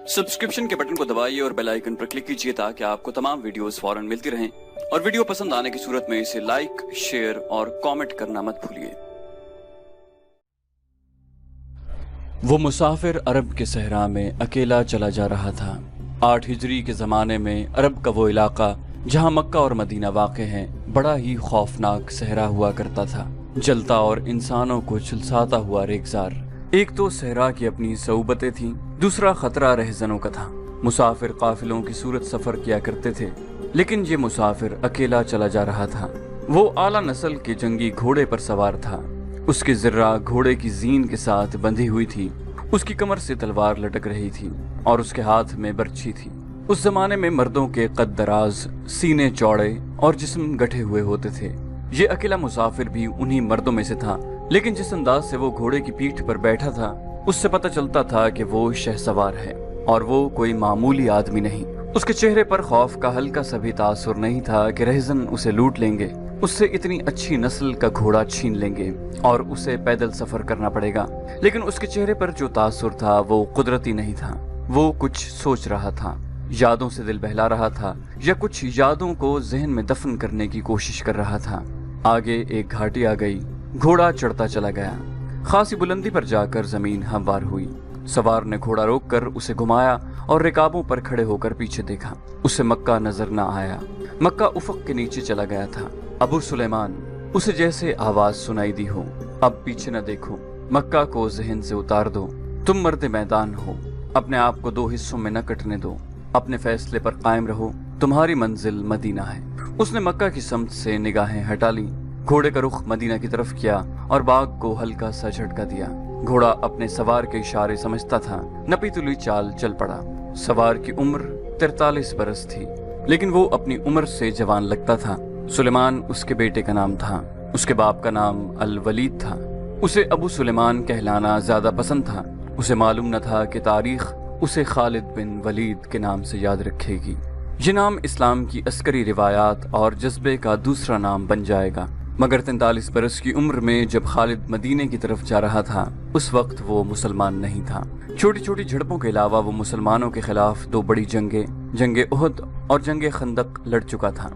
Subscription के button को दबाइए और बेल आइकन पर क्लिक कीजिए ताकि आपको तमाम वीडियोस फौरन मिलती रहें और वीडियो पसंद आने की सूरत में इसे लाइक, शेयर और कमेंट करना मत भूलिए। वो मुसाफिर अरब के सहरा में अकेला चला जा रहा था। 8 हिजरी के ज़माने में अरब का वो इलाका जहाँ मक्का और मदीना वाक़े हैं बड़ा ही खौफनाक सहरा हुआ करता था, जलता और इंसानों को झुलसाता हुआ रेगजार। एक तो सहरा की अपनी सऊबतें थीं, दूसरा खतरा रहज़नों का था। मुसाफिर काफिलों की सूरत सफ़र किया करते थे, लेकिन ये मुसाफिर अकेला चला जा रहा था। वो आला नस्ल के जंगी घोड़े पर सवार था। उसकी ज़र्रा घोड़े की जीन के साथ बंधी हुई थी, उसकी कमर से तलवार लटक रही थी और उसके हाथ में बर्छी थी। उस जमाने में मर्दों के कद दराज, सीने चौड़े और जिस्म गठे हुए होते थे। ये अकेला मुसाफिर भी उन्हीं मर्दों में से था, लेकिन जिस अंदाज से वो घोड़े की पीठ पर बैठा था उससे पता चलता था कि वो शहसवार है और वो कोई मामूली आदमी नहीं। उसके चेहरे पर खौफ का हल्का सा भी तासुर नहीं था कि रहज़न उसे लूट लेंगे, उससे इतनी अच्छी नस्ल का घोड़ा छीन लेंगे और उसे पैदल सफर करना पड़ेगा। लेकिन उसके चेहरे पर जो तासुर था वो कुदरती नहीं था। वो कुछ सोच रहा था, यादों से दिल बहला रहा था या कुछ यादों को जहन में दफन करने की कोशिश कर रहा था। आगे एक घाटी आ गई, घोड़ा चढ़ता चला गया। खासी बुलंदी पर जाकर जमीन हमवार हुई। सवार ने घोड़ा रोककर उसे घुमाया और रिकाबों पर खड़े होकर पीछे देखा। उसे मक्का नजर न आया। मक्का उफक के नीचे चला गया था। अबू सुलेमान, उसे जैसे आवाज सुनाई दी हो, अब पीछे न देखो, मक्का को जहन से उतार दो, तुम मर्द मैदान हो, अपने आप को 2 हिस्सों में न कटने दो, अपने फैसले पर कायम रहो, तुम्हारी मंजिल मदीना है। उसने मक्का की समत से निगाहें हटा ली, घोड़े का रुख मदीना की तरफ किया और बाग को हल्का सा झटका दिया। घोड़ा अपने सवार के इशारे समझता था, नपी तुली चाल चल पड़ा। सवार की उम्र 43 बरस थी, लेकिन वो अपनी उम्र से जवान लगता था। सुलेमान उसके बेटे का नाम था। उसके बाप का नाम अल वलीद था। उसे अबू सुलेमान कहलाना ज्यादा पसंद था। उसे मालूम न था कि तारीख उसे खालिद बिन वलीद के नाम से याद रखेगी। ये नाम इस्लाम की अस्करी रिवायात और जज्बे का दूसरा नाम बन जाएगा। मगर 43 बरस की उम्र में जब खालिद मदीने की तरफ जा रहा था, उस वक्त वो मुसलमान नहीं था। छोटी छोटी झड़पों के अलावा वो मुसलमानों के खिलाफ 2 बड़ी जंगे उहद और जंगे खंदक लड़ चुका था।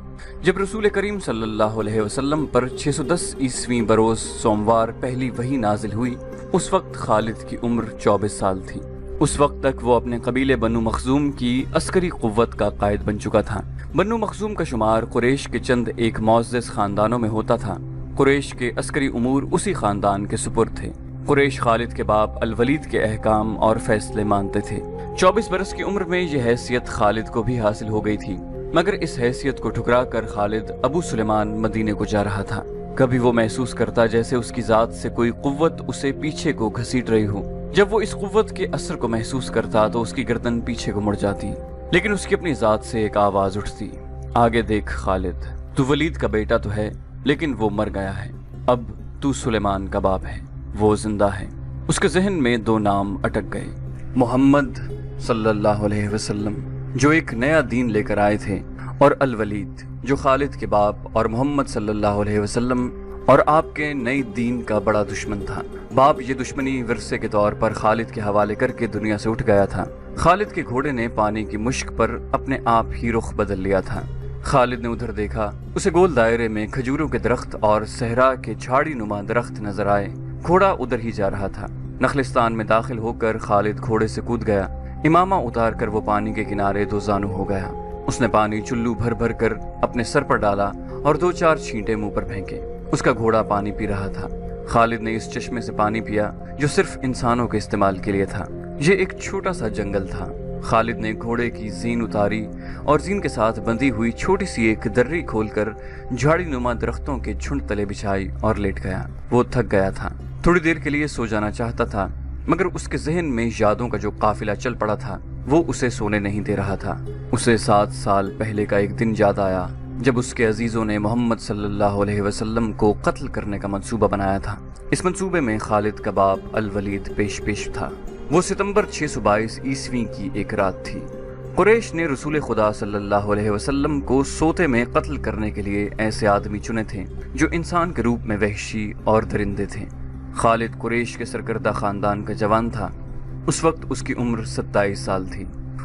जब रसूल करीम सल्लल्लाहु अलैहि वसल्लम पर 610 ईस्वी बरोज सोमवार पहली वही नाजिल हुई, उस वक्त खालिद की उम्र 24 साल थी। उस वक्त तक वो अपने कबीले बन्नू मखजूम की अस्करी कुव्वत का कायद बन चुका था। बन्नू मखजूम का शुमार कुरैश के चंद एक मुअज़्ज़ज़ खानदानों में होता था। कुरैश के अस्करी उमूर उसी खानदान के सुपुर्द थे। कुरैश खालिद के बाप अल वलीद के अहकाम और फैसले मानते थे। 24 बरस की उम्र में यह हैसियत खालिद को भी हासिल हो गई थी, मगर इस हैसियत को ठुकरा कर खालिद अबू सुलेमान मदीने को जा रहा था। कभी वो महसूस करता जैसे उसकी जात से कोई कुव्वत उसे पीछे को घसीट रही हो। जब वो इस कुव्वत के असर को महसूस करता तो उसकी गर्दन पीछे को मुड़ जाती, लेकिन उसकी अपनी जात से एक आवाज उठती, आगे देख खालिद, तू वलीद का बेटा तो है, लेकिन वो मर गया है। अब तू सुलेमान का बाप है, वो जिंदा है। उसके जहन में 2 नाम अटक गए, मोहम्मद सल्लल्लाहु अलैहि वसल्लम जो एक नया दीन लेकर आए थे, और अल वलीद जो खालिद के बाप और मोहम्मद सल्लल्लाहु अलैहि वसल्लम और आपके नई दीन का बड़ा दुश्मन था। बाप ये दुश्मनी विरसे के तौर पर खालिद के हवाले करके दुनिया से उठ गया था। खालिद के घोड़े ने पानी की मुश्क पर अपने आप ही रुख बदल लिया था। खालिद ने उधर देखा, उसे गोल दायरे में खजूरों के दरख्त और सहरा के झाड़ी नुमा दरख्त नजर आए। घोड़ा उधर ही जा रहा था। नखलिस्तान में दाखिल होकर खालिद घोड़े से कूद गया। इमामा उतार कर वो पानी के किनारे 2 जानू हो गया। उसने पानी चुल्लू भर भर कर अपने सर पर डाला और 2-4 छींटे मुंह पर फेंके। उसका घोड़ा पानी पी रहा था। खालिद ने इस चश्मे से पानी पिया जो सिर्फ इंसानों के इस्तेमाल के लिए था। ये एक छोटा सा जंगल था। खालिद ने घोड़े की जीन उतारी और जीन के साथ बंधी हुई छोटी सी एक दर्री खोलकर झाड़ी नुमा दरख्तों के झुंड तले बिछाई और लेट गया। वो थक गया था, थोड़ी देर के लिए सो जाना चाहता था, मगर उसके जहन में यादों का जो काफिला चल पड़ा था वो उसे सोने नहीं दे रहा था। उसे 7 साल पहले का एक दिन याद आया जब उसके अजीजों ने मोहम्मद सल्लल्लाहु अलैहि वसल्लम को कत्ल करने का मंसूबा बनाया था। इस मंसूबे में खालिद का बाप अल वलीद पेश था। वो सितंबर 622 ईस्वी की एक रात थी। कुरैश ने रसूल खुदा सल्लल्लाहु अलैहि वसल्लम को सोते में कत्ल करने के लिए ऐसे आदमी चुने थे जो इंसान के रूप में वहशी और दरिंदे थे। खालिद कुरैश के सरकर्दा खानदान का जवान था। اس وقت اس کی عمر 27 سال تھی۔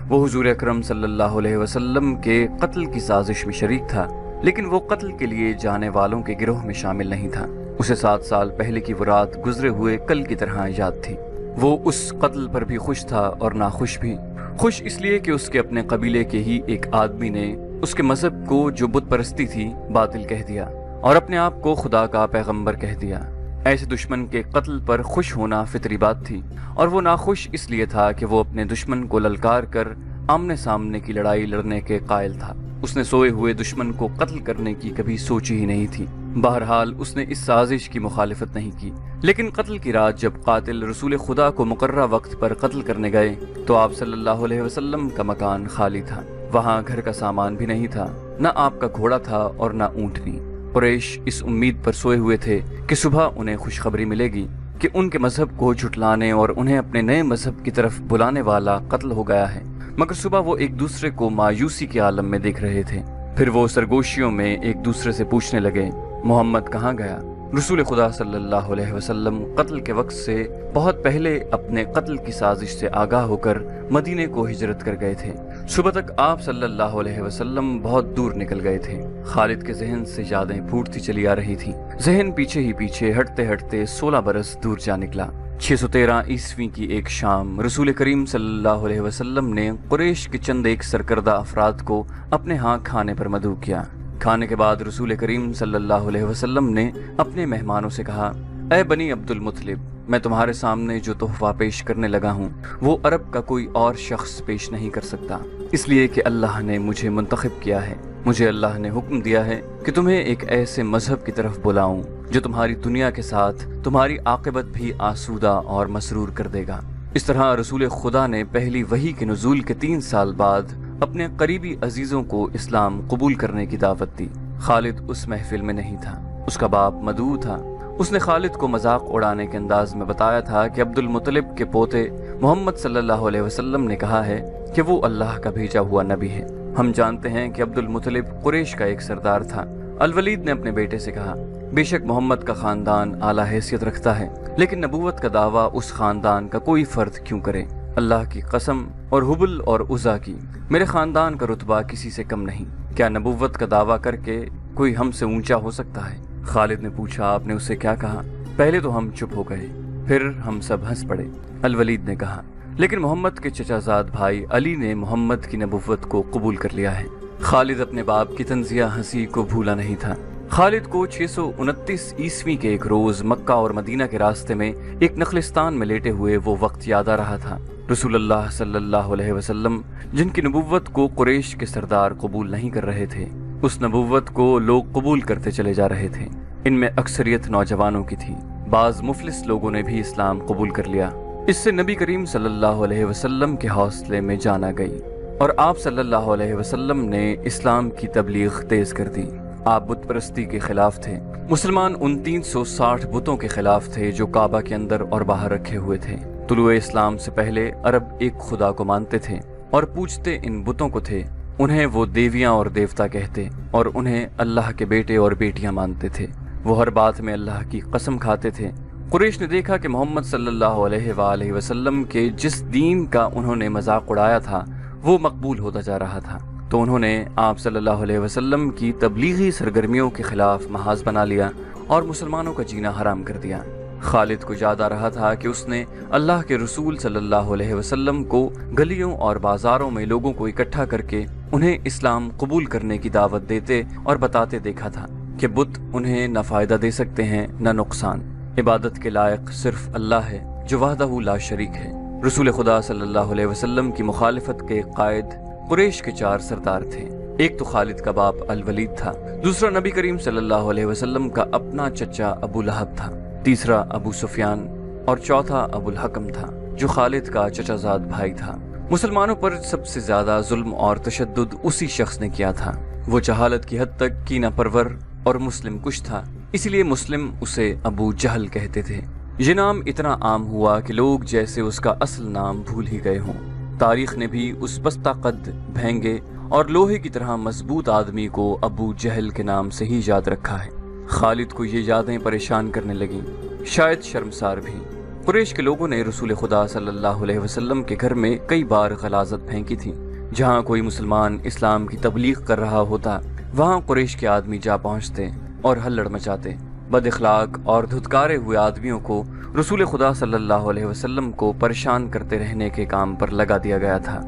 وہ حضور اکرم صلی اللہ علیہ وسلم کے قتل کی سازش میں شریک تھا، لیکن وہ قتل کے لیے جانے والوں کے گروہ میں شامل نہیں تھا۔ اسے 7 سال پہلے کی وہ رات گزرے ہوئے کل کی طرح یاد تھی۔ وہ اس قتل پر بھی خوش تھا اور ناخوش بھی۔ خوش اس لیے کہ اس کے اپنے قبیلے کے ہی ایک آدمی نے اس کے مذہب کو، جو بت پرستی تھی، باطل کہہ دیا اور اپنے آپ کو خدا کا پیغمبر کہہ دیا۔ ایسے دشمن کے قتل پر خوش ہونا فطری بات تھی، اور وہ ناخوش اس لیے تھا کہ وہ اپنے دشمن کو للکار کر آمنے سامنے کی لڑائی لڑنے کے قائل تھا۔ اس نے سوئے ہوئے دشمن کو قتل کرنے کی کبھی سوچی ہی نہیں تھی۔ بہرحال اس نے اس سازش کی مخالفت نہیں کی، لیکن قتل کی رات جب قاتل رسول خدا کو مقررہ وقت پر قتل کرنے گئے تو آپ صلی اللہ علیہ وسلم کا مکان خالی تھا۔ وہاں گھر کا سامان بھی نہیں تھا، نہ آپ کا گھوڑا تھا اور نہ اونٹنی۔ قریش اس امید پر سوئے ہوئے تھے کہ صبح انہیں خوشخبری ملے گی کہ ان کے مذہب کو جھٹلانے اور انہیں اپنے نئے مذہب کی طرف بلانے والا قتل ہو گیا ہے، مگر صبح وہ ایک دوسرے کو مایوسی کے عالم میں دیکھ رہے تھے۔ پھر وہ سرگوشیوں میں ایک دوسرے سے پوچھنے لگے، محمد کہاں گیا؟ رسول خدا صلی اللہ علیہ وسلم قتل کے وقت سے بہت پہلے اپنے قتل کی سازش سے آگاہ ہو کر مدینے کو ہجرت کر گئے تھے۔ صبح تک آپ صلی اللہ علیہ وسلم بہت دور نکل گئے تھے۔ خالد کے ذہن سے یادیں پھوٹتی چلی آ رہی تھی۔ ذہن پیچھے ہی پیچھے ہٹتے ہٹتے 16 برس دور جا نکلا۔ 613 عیسوی کی ایک شام رسول کریم صلی اللہ علیہ وسلم نے قریش کے چند ایک سرکردہ افراد کو اپنے ہاں کھانے پر مدعو کیا۔ کھانے کے بعد رسول کریم صلی اللہ علیہ وسلم نے اپنے مہمانوں سے کہا، اے بنی عبد المطلب، میں تمہارے سامنے جو تحفہ پیش کرنے لگا ہوں وہ عرب کا کوئی اور شخص پیش نہیں کر سکتا، اس لیے کہ اللہ نے مجھے منتخب کیا ہے۔ مجھے اللہ نے حکم دیا ہے کہ تمہیں ایک ایسے مذہب کی طرف بلاؤں جو تمہاری دنیا کے ساتھ تمہاری عاقبت بھی آسودہ اور مسرور کر دے گا۔ اس طرح رسول خدا نے پہلی وحی کے نزول کے 3 سال بعد اپنے قریبی عزیزوں کو اسلام قبول کرنے کی دعوت دی۔ خالد اس محفل میں نہیں تھا، اس کا باپ مدعو تھا۔ اس نے خالد کو مذاق اڑانے کے انداز میں بتایا تھا کہ عبد المطلب کے پوتے محمد صلی اللہ علیہ وسلم نے کہا ہے کہ وہ اللہ کا بھیجا ہوا نبی ہے۔ ہم جانتے ہیں کہ عبد المطلب قریش کا ایک سردار تھا۔ الولید نے اپنے بیٹے سے کہا، بے شک محمد کا خاندان اعلیٰ حیثیت رکھتا ہے، لیکن نبوت کا دعویٰ اس خاندان کا کوئی فرد کیوں کرے؟ اللہ کی قسم اور حبل اور عزا کی، میرے خاندان کا رتبہ کسی سے کم نہیں۔ کیا نبوت کا دعویٰ کر کے کوئی ہم سے اونچا ہو سکتا ہے؟ خالد نے پوچھا، آپ نے اسے کیا کہا؟ پہلے تو ہم چپ ہو گئے، پھر ہم سب ہنس پڑے۔ الولید نے کہا، لیکن محمد کے چچا زاد بھائی علی نے محمد کی نبوت کو قبول کر لیا ہے۔ خالد اپنے باپ کی طنزیہ ہنسی کو بھولا نہیں تھا۔ خالد کو 629 عیسوی کے ایک روز مکہ اور مدینہ کے راستے میں ایک نخلستان میں لیٹے ہوئے وہ وقت یاد آ رہا تھا۔ رسول اللہ صلی اللہ علیہ وسلم جن کی نبوت کو قریش کے سردار قبول نہیں کر رہے تھے، اس نبوت کو لوگ قبول کرتے چلے جا رہے تھے۔ ان میں اکثریت نوجوانوں کی تھی، بعض مفلس لوگوں نے بھی اسلام قبول کر لیا۔ اس سے نبی کریم صلی اللہ علیہ وسلم کے حوصلے میں جان آ گئی اور آپ صلی اللہ علیہ وسلم نے اسلام کی تبلیغ تیز کر دی۔ آپ بت پرستی کے خلاف تھے۔ مسلمان ان 360 بتوں کے خلاف تھے جو کعبہ کے اندر اور باہر رکھے ہوئے تھے۔ طلوع اسلام سے پہلے عرب ایک خدا کو مانتے تھے اور پوجتے ان بتوں کو تھے۔ انہیں وہ دیویاں اور دیوتا کہتے اور انہیں اللہ کے بیٹے اور بیٹیاں مانتے تھے۔ وہ ہر بات میں اللہ کی قسم کھاتے تھے۔ قریش نے دیکھا کہ محمد صلی اللہ علیہ وآلہ وسلم کے جس دین کا انہوں نے مذاق اڑایا تھا وہ مقبول ہوتا جا رہا تھا، تو انہوں نے آپ صلی اللہ علیہ وسلم کی تبلیغی سرگرمیوں کے خلاف محاذ بنا لیا اور مسلمانوں کا جینا حرام کر دیا۔ خالد کو یاد آ رہا تھا کہ اس نے اللہ کے رسول صلی اللہ علیہ وسلم کو گلیوں اور بازاروں میں لوگوں کو اکٹھا کر کے انہیں اسلام قبول کرنے کی دعوت دیتے اور بتاتے دیکھا تھا کہ بت انہیں نہ فائدہ دے سکتے ہیں نہ نقصان۔ عبادت کے لائق صرف اللہ ہے جو وحدہ لا شریک ہے۔ رسول خدا صلی اللہ علیہ وسلم کی مخالفت کے قائد قریش کے 4 سردار تھے۔ ایک تو خالد کا باپ الولید تھا، دوسرا نبی کریم صلی اللہ علیہ وسلم کا اپنا چچا ابو لہب تھا، تیسرا ابو سفیان اور چوتھا ابو الحکم تھا جو خالد کا چچا زاد بھائی تھا۔ مسلمانوں پر سب سے زیادہ ظلم اور تشدد اسی شخص نے کیا تھا۔ وہ جہالت کی حد تک کینہ پرور اور مسلم کش تھا، اسی لیے مسلم اسے ابو جہل کہتے تھے۔ یہ نام اتنا عام ہوا کہ لوگ جیسے اس کا اصل نام بھول ہی گئے ہوں۔ تاریخ نے بھی اس پستہ قد، بھینگے اور لوہے کی طرح مضبوط آدمی کو ابو جہل کے نام سے ہی یاد رکھا ہے۔ خالد کو یہ یادیں پریشان کرنے لگیں، شاید شرمسار بھی۔ قریش کے لوگوں نے رسول خدا صلی اللہ علیہ وسلم کے گھر میں کئی بار غلاظت پھینکی تھی۔ جہاں کوئی مسلمان اسلام کی تبلیغ کر رہا ہوتا وہاں قریش کے آدمی جا پہنچتے اور ہلڑ مچاتے۔ بد اخلاق اور دھتکارے ہوئے آدمیوں کو رسول خدا صلی اللہ علیہ وسلم کو پریشان کرتے رہنے کے کام پر لگا دیا گیا تھا۔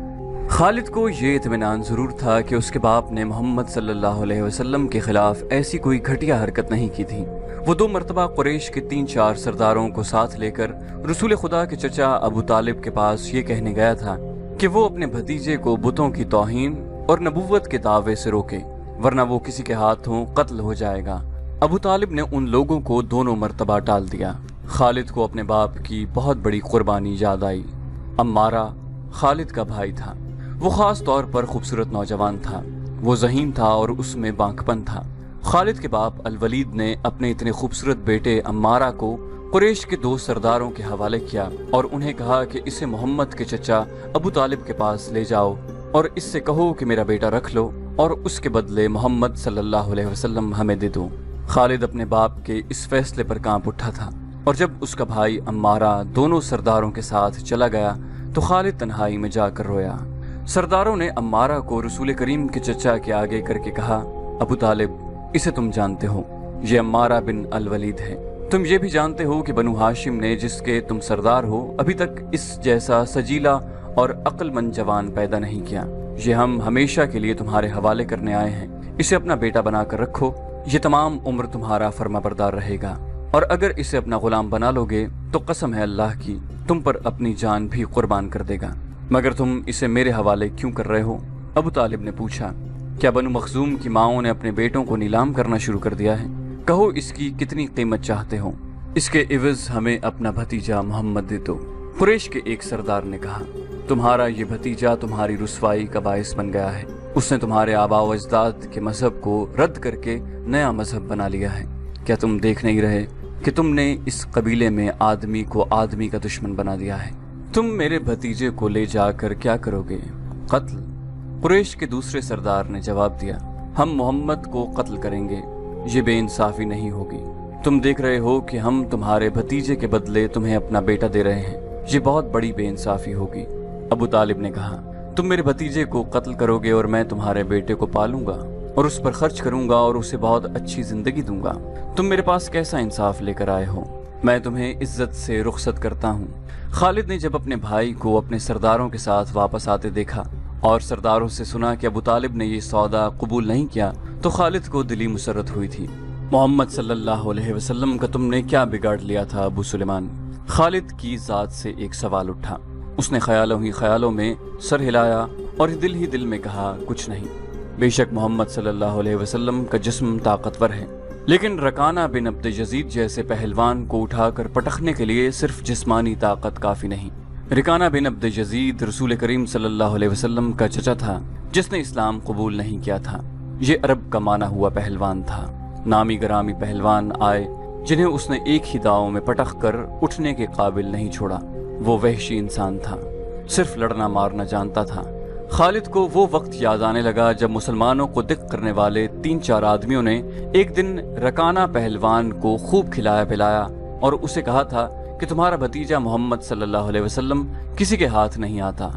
خالد کو یہ اطمینان ضرور تھا کہ اس کے باپ نے محمد صلی اللہ علیہ وسلم کے خلاف ایسی کوئی گھٹیا حرکت نہیں کی تھی۔ وہ 2 مرتبہ قریش کے 3-4 سرداروں کو ساتھ لے کر رسول خدا کے چچا ابو طالب کے پاس یہ کہنے گیا تھا کہ وہ اپنے بھتیجے کو بتوں کی توہین اور نبوت کے دعوے سے روکے، ورنہ وہ کسی کے ہاتھوں قتل ہو جائے گا۔ ابو طالب نے ان لوگوں کو دونوں مرتبہ ٹال دیا۔ خالد کو اپنے باپ کی بہت بڑی قربانی یاد آئی۔ عمارہ خالد کا بھائی تھا۔ وہ خاص طور پر خوبصورت نوجوان تھا۔ وہ ذہین تھا اور اس میں بانکپن تھا۔ خالد کے باپ الولید نے اپنے اتنے خوبصورت بیٹے عمارہ کو قریش کے 2 سرداروں کے حوالے کیا اور انہیں کہا کہ اسے محمد کے چچا ابو طالب کے پاس لے جاؤ اور اس سے کہو کہ میرا بیٹا رکھ لو اور اس کے بدلے محمد صلی اللہ علیہ وسلم ہمیں دے دو۔ خالد اپنے باپ کے اس فیصلے پر کانپ اٹھا تھا، اور جب اس کا بھائی عمارہ دونوں سرداروں کے ساتھ چلا گیا تو خالد تنہائی میں جا کر رویا۔ سرداروں نے عمارہ کو رسول کریم کے چچا کے آگے کر کے کہا، ابو طالب، اسے تم جانتے ہو، یہ عمارہ بن الولید ہے۔ تم یہ بھی جانتے ہو کہ بنو ہاشم نے، جس کے تم سردار ہو، ابھی تک اس جیسا سجیلا اور عقل مند جوان پیدا نہیں کیا۔ یہ ہم ہمیشہ کے لیے تمہارے حوالے کرنے آئے ہیں۔ اسے اپنا بیٹا بنا کر رکھو، یہ تمام عمر تمہارا فرما بردار رہے گا، اور اگر اسے اپنا غلام بنا لو گے تو قسم ہے اللہ کی، تم پر اپنی جان بھی قربان کر دے گا۔ مگر تم اسے میرے حوالے کیوں کر رہے ہو؟ ابو طالب نے پوچھا، کیا بنو مخزوم کی ماؤں نے اپنے بیٹوں کو نیلام کرنا شروع کر دیا ہے؟ کہو اس کی کتنی قیمت چاہتے ہو، اس کے عوض ہمیں اپنا بھتیجا محمد دے دو۔ قریش کے ایک سردار نے کہا، تمہارا یہ بھتیجا تمہاری رسوائی کا باعث بن گیا ہے۔ اس نے تمہارے آباء و اجداد کے مذہب کو رد کر کے نیا مذہب بنا لیا ہے۔ کیا تم دیکھ نہیں رہے کہ تم نے اس قبیلے میں آدمی کو آدمی کا دشمن بنا دیا ہے؟ تم میرے بھتیجے کو لے جا کر کیا کرو گے؟ قتل؟ قریش کے دوسرے سردار نے جواب دیا، ہم محمد کو قتل کریں گے، یہ بے انصافی نہیں ہوگی۔ تم دیکھ رہے ہو کہ ہم تمہارے بھتیجے کے بدلے تمہیں اپنا بیٹا دے رہے ہیں، یہ بہت بڑی بے انصافی ہوگی۔ ابو طالب نے کہا، تم میرے بھتیجے کو قتل کرو گے اور میں تمہارے بیٹے کو پالوں گا اور اس پر خرچ کروں گا اور اسے بہت اچھی زندگی دوں گا۔ تم میرے پاس کیسا انصاف لے کر آئے ہو؟ میں تمہیں عزت سے رخصت کرتا ہوں۔ خالد نے جب اپنے بھائی کو اپنے سرداروں کے ساتھ واپس آتے دیکھا اور سرداروں سے سنا کہ ابو طالب نے یہ سودا قبول نہیں کیا تو خالد کو دلی مسرت ہوئی تھی۔ محمد صلی اللہ علیہ وسلم کا تم نے کیا بگاڑ لیا تھا ابو سلیمان؟ خالد کی ذات سے ایک سوال اٹھا۔ اس نے خیالوں ہی خیالوں میں سر ہلایا اور دل ہی دل میں کہا، کچھ نہیں۔ بے شک محمد صلی اللہ علیہ وسلم کا جسم طاقتور ہے، لیکن رکانہ بن عبد یزید جیسے پہلوان کو اٹھا کر پٹخنے کے لیے صرف جسمانی طاقت کافی نہیں۔ رکانہ بن عبد یزید رسول کریم صلی اللہ علیہ وسلم کا چچا تھا، جس نے اسلام قبول نہیں کیا تھا۔ یہ عرب کا مانا ہوا پہلوان تھا۔ نامی گرامی پہلوان آئے جنہیں اس نے ایک ہی داؤں میں پٹخ کر اٹھنے کے قابل نہیں چھوڑا۔ وہ وحشی انسان تھا، صرف لڑنا مارنا جانتا تھا۔ خالد کو وہ وقت یاد آنے لگا جب مسلمانوں کو دق کرنے والے 3-4 آدمیوں نے ایک دن رکانہ پہلوان کو خوب کھلایا پلایا اور اسے کہا تھا کہ تمہارا بھتیجا محمد صلی اللہ علیہ وسلم کسی کے ہاتھ نہیں آتا،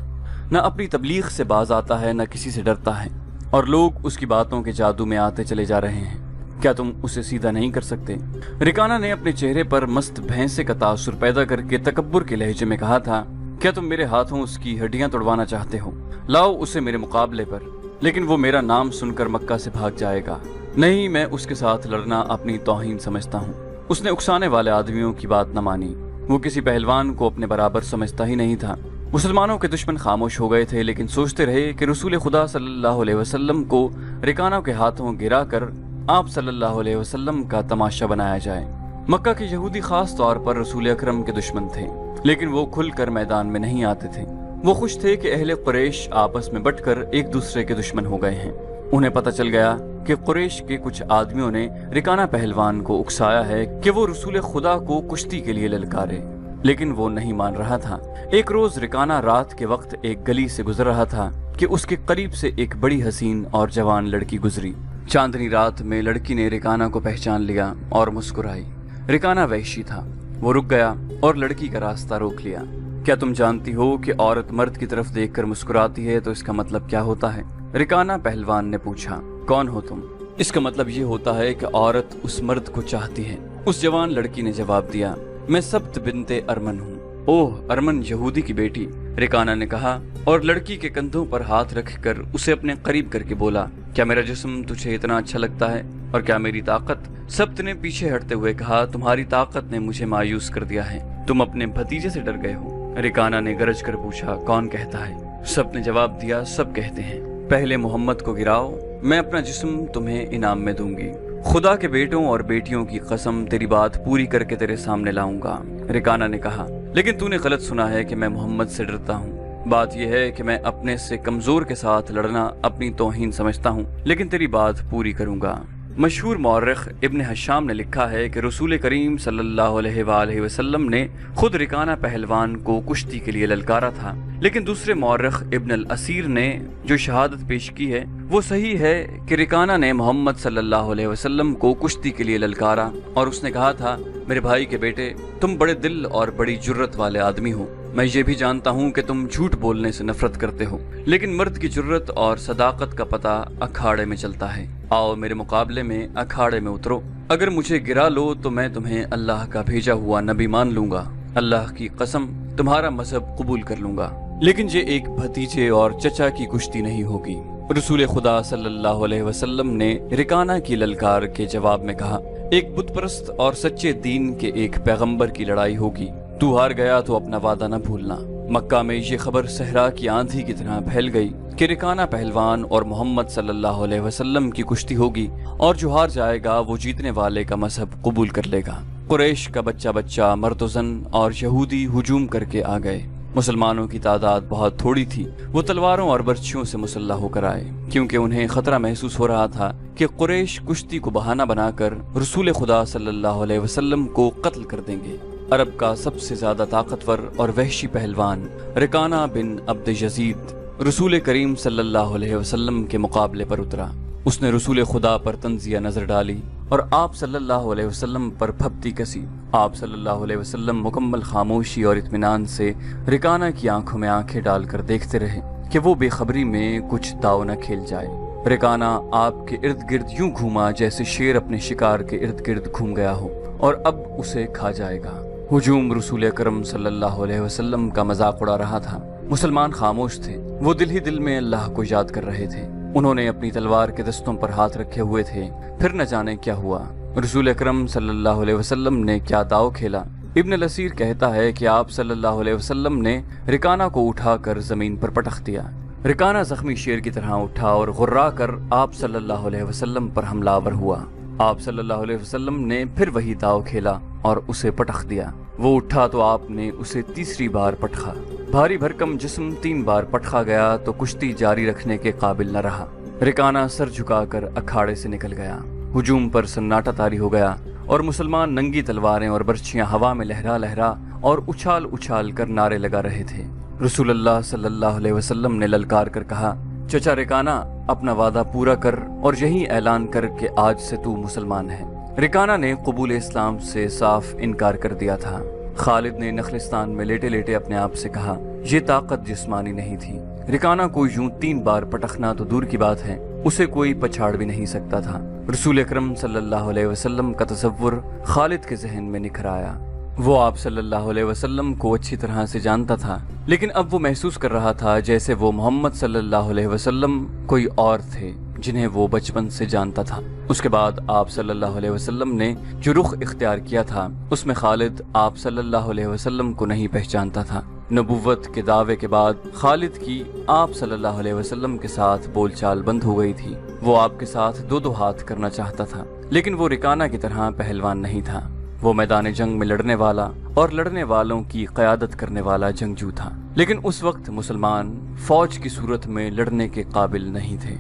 نہ اپنی تبلیغ سے باز آتا ہے، نہ کسی سے ڈرتا ہے، اور لوگ اس کی باتوں کے جادو میں آتے چلے جا رہے ہیں۔ کیا تم اسے سیدھا نہیں کر سکتے؟ رکانہ نے اپنے چہرے پر مست بھینسے کا تاثر پیدا کر کے تکبر کے لہجے میں کہا تھا، کیا تم میرے ہاتھوں اس کی ہڈیاں توڑوانا چاہتے ہو؟ لاؤ اسے میرے مقابلے پر، لیکن وہ میرا نام سن کر مکہ سے بھاگ جائے گا۔ نہیں، میں اس کے ساتھ لڑنا اپنی توہین سمجھتا ہوں۔ اس نے اکسانے والے آدمیوں کی بات نہ مانی۔ وہ کسی پہلوان کو اپنے برابر سمجھتا ہی نہیں تھا۔ مسلمانوں کے دشمن خاموش ہو گئے تھے، لیکن سوچتے رہے کہ رسول خدا صلی اللہ علیہ وسلم کو رکانہ کے ہاتھوں گرا کر آپ صلی اللہ علیہ وسلم کا تماشا بنایا جائے۔ مکہ کے یہودی خاص طور پر رسول اکرم کے دشمن تھے، لیکن وہ کھل کر میدان میں نہیں آتے تھے۔ وہ خوش تھے کہ اہل قریش آپس میں بٹ کر ایک دوسرے کے دشمن ہو گئے ہیں۔ انہیں پتہ چل گیا کہ قریش کے کچھ آدمیوں نے رکانہ پہلوان کو اکسایا ہے کہ وہ رسول خدا کو کشتی کے لیے للکارے، لیکن وہ نہیں مان رہا تھا۔ ایک روز رکانہ رات کے وقت ایک گلی سے گزر رہا تھا کہ اس کے قریب سے ایک بڑی حسین اور جوان لڑکی گزری۔ چاندنی رات میں لڑکی نے رکانہ کو پہچان لیا اور مسکرائی۔ رکانہ وحشی تھا، वो रुक गया और लड़की का रास्ता रोक लिया। क्या तुम जानती हो कि औरत मर्द की तरफ देखकर मुस्कुराती है तो इसका मतलब क्या होता है? रिकाना पहलवान ने पूछा। कौन हो तुम? इसका मतलब ये होता है कि औरत उस मर्द को चाहती है। उस जवान लड़की ने जवाब दिया, मैं सब्त बिनते अरमन हूँ। ओह, अरमन यहूदी की बेटी, रिकाना ने कहा और लड़की के कंधों पर हाथ रखकर उसे अपने करीब करके बोला, क्या मेरा जिस्म तुझे इतना अच्छा लगता है और क्या मेरी ताकत? सब्त ने पीछे हटते हुए कहा, तुम्हारी ताकत ने मुझे मायूस कर दिया है। तुम अपने भतीजे से डर गए हो? रिकाना ने गरज कर पूछा, कौन कहता है? सब्त ने जवाब दिया, सब कहते हैं। पहले मोहम्मद को गिराओ, मैं अपना जिस्म तुम्हें इनाम में दूंगी। खुदा के बेटों और बेटियों की कसम, तेरी बात पूरी करके तेरे सामने लाऊंगा। रिकाना ने कहा, लेकिन तूने गलत सुना है कि मैं मोहम्मद से डरता हूँ। बात यह है कि मैं अपने से कमजोर के साथ लड़ना अपनी तौहीन समझता हूँ, लेकिन तेरी बात पूरी करूंगा। मशहूर मौर्रिख इब्न हशाम ने लिखा है कि रसूल करीम सल्लल्लाहु अलैहि वसल्लम ने खुद रिकाना पहलवान को कुश्ती के लिए ललकारा था, लेकिन दूसरे मौर्रिख इब्न अल असीर ने जो शहादत पेश की है वो सही है कि रिकाना ने मोहम्मद सल्लल्लाहु अलैहि वसल्लम को कुश्ती के लिए ललकारा और उसने कहा था, मेरे भाई के बेटे, तुम बड़े दिल और बड़ी जुर्रत वाले आदमी हो। मैं ये भी जानता हूँ कि तुम झूठ बोलने से नफरत करते हो, लेकिन मर्द की जुर्रत और सदाकत का पता अखाड़े में चलता है। आओ मेरे मुकाबले में अखाड़े में उतरो। अगर मुझे गिरा लो तो मैं तुम्हें अल्लाह का भेजा हुआ नबी मान लूंगा। अल्लाह की कसम, तुम्हारा मजहब कबूल कर लूंगा। लेकिन ये एक भतीजे और चचा की कुश्ती नहीं होगी। रसूल खुदा सल्लल्लाहु अलैहि वसल्लम ने रिकाना की ललकार के जवाब में कहा, एक बुतपरस्त और सच्चे दीन के एक पैगंबर की लड़ाई होगी। तू हार गया तो अपना वादा न भूलना। मक्का में ये खबर सहरा की आंधी की तरह फैल गई कि रिकाना पहलवान और मोहम्मद सल्लल्लाहु अलैहि वसल्लम की कुश्ती होगी और जो हार जाएगा वो जीतने वाले का मजहब कबूल कर लेगा। कुरैश का बच्चा बच्चा, मर्दोजन और यहूदी हुजूम करके आ गए। मुसलमानों की तादाद बहुत थोड़ी थी। वो तलवारों और बर्छियों से मुसल्लह होकर आए, क्योंकि उन्हें खतरा महसूस हो रहा था कि कुरैश कुश्ती को बहाना बनाकर रसूल खुदा सल्लल्लाहु अलैहि वसल्लम को कत्ल कर देंगे। अरब का सबसे ज्यादा ताकतवर और वहशी पहलवान रिकाना बिन अब्द यजीद रसूल करीम सल्लल्लाहु अलैहि वसल्लम के मुकाबले पर उतरा। उसने रसूल खुदा पर तंजिया नजर डाली और आप सल्लल्लाहु अलैहि वसल्लम पर फप्ती कसी। आप सल्लल्लाहु अलैहि वसल्लम मुकम्मल खामोशी और इत्मीनान से रिकाना की आंखों में आंखें डालकर देखते रहे कि वो बेखबरी में कुछ दाव न खेल जाए। रिकाना आपके इर्द गिर्द यूं घूमा जैसे शेर अपने शिकार के इर्द गिर्द घूम गया हो और अब उसे खा जाएगा। हुजूम रसूल अकरम सल्लल्लाहु अलैहि वसल्लम का मजाक उड़ा रहा था। मुसलमान खामोश थे। वो दिल ही दिल में अल्लाह को याद कर रहे थे। उन्होंने अपनी तलवार के दस्तों पर हाथ रखे हुए थे। फिर न जाने क्या हुआ। रसूल अकरम सल्लल्लाहु अलैहि वसल्लम ने क्या दाव खेला। इब्न लसीर कहता है कि आप सल्लल्लाहु अलैहि वसल्लम ने रिकाना को उठाकर जमीन पर पटक दिया। रिकाना जख्मी शेर की तरह उठा और गुर्रा कर आप सल्लल्लाहु अलैहि वसल्लम पर हमलावर हुआ। आप सल्लल्लाहु अलैहि वसल्लम ने फिर वही दाव खेला और उसे पटख दिया। वो उठा तो आपने उसे तीसरी बार पटखा। भारी भरकम जिस्म 3 बार पटखा गया तो कुश्ती जारी रखने के काबिल न रहा। रिकाना सर झुकाकर अखाड़े से निकल गया। हुजूम पर सन्नाटा तारी हो गया और मुसलमान नंगी तलवारें और बर्छियां हवा में लहरा लहरा और उछाल उछाल कर नारे लगा रहे थे। रसूलुल्लाह सल्लल्लाहु अलैहि वसल्लम ने ललकार कर कहा, चचा रिकाना, अपना वादा पूरा कर और यही ऐलान कर कि आज से तू मुसलमान है। रिकाना ने कबूल इस्लाम से साफ इनकार कर दिया था। खालिद ने नखलिस्तान में लेटे लेटे अपने आप से कहा, ये ताकत जिस्मानी नहीं थी। रिकाना को यूं 3 बार पटखना तो दूर की बात है, उसे कोई पछाड़ भी नहीं सकता था। रसूल अकरम सल्लल्लाहु अलैहि वसल्लम का तसव्वुर खालिद के जहन में निखर आया। वो आप सल्लल्लाहु अलैहि वसल्लम को अच्छी तरह से जानता था, लेकिन अब वो महसूस कर रहा था जैसे वो मोहम्मद सल्लल्लाहु अलैहि वसल्लम कोई और थे जिन्हें वो बचपन से जानता था। उसके बाद आप सल्लल्लाहु अलैहि वसल्लम ने जो रुख इख्तियार किया था उसमें खालिद आप सल्लल्लाहु अलैहि वसल्लम को नहीं पहचानता था। नबुव्वत के दावे के बाद खालिद की आप सल्लल्लाहु अलैहि वसल्लम के साथ बोलचाल बंद हो गई थी। वो आपके साथ 2-2 हाथ करना चाहता था, लेकिन वो रिकाना की तरह पहलवान नहीं था। वो मैदान जंग में लड़ने वाला और लड़ने वालों की क़यादत करने वाला जंगजू था, लेकिन उस वक्त मुसलमान फौज की सूरत में लड़ने के काबिल नहीं थे।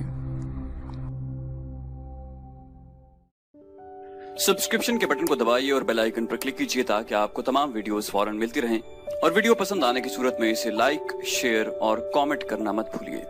सब्सक्रिप्शन के बटन को दबाइए और बेल आइकन पर क्लिक कीजिए ताकि आपको तमाम वीडियोस फौरन मिलती रहें। और वीडियो पसंद आने की सूरत में इसे लाइक, शेयर और कमेंट करना मत भूलिए।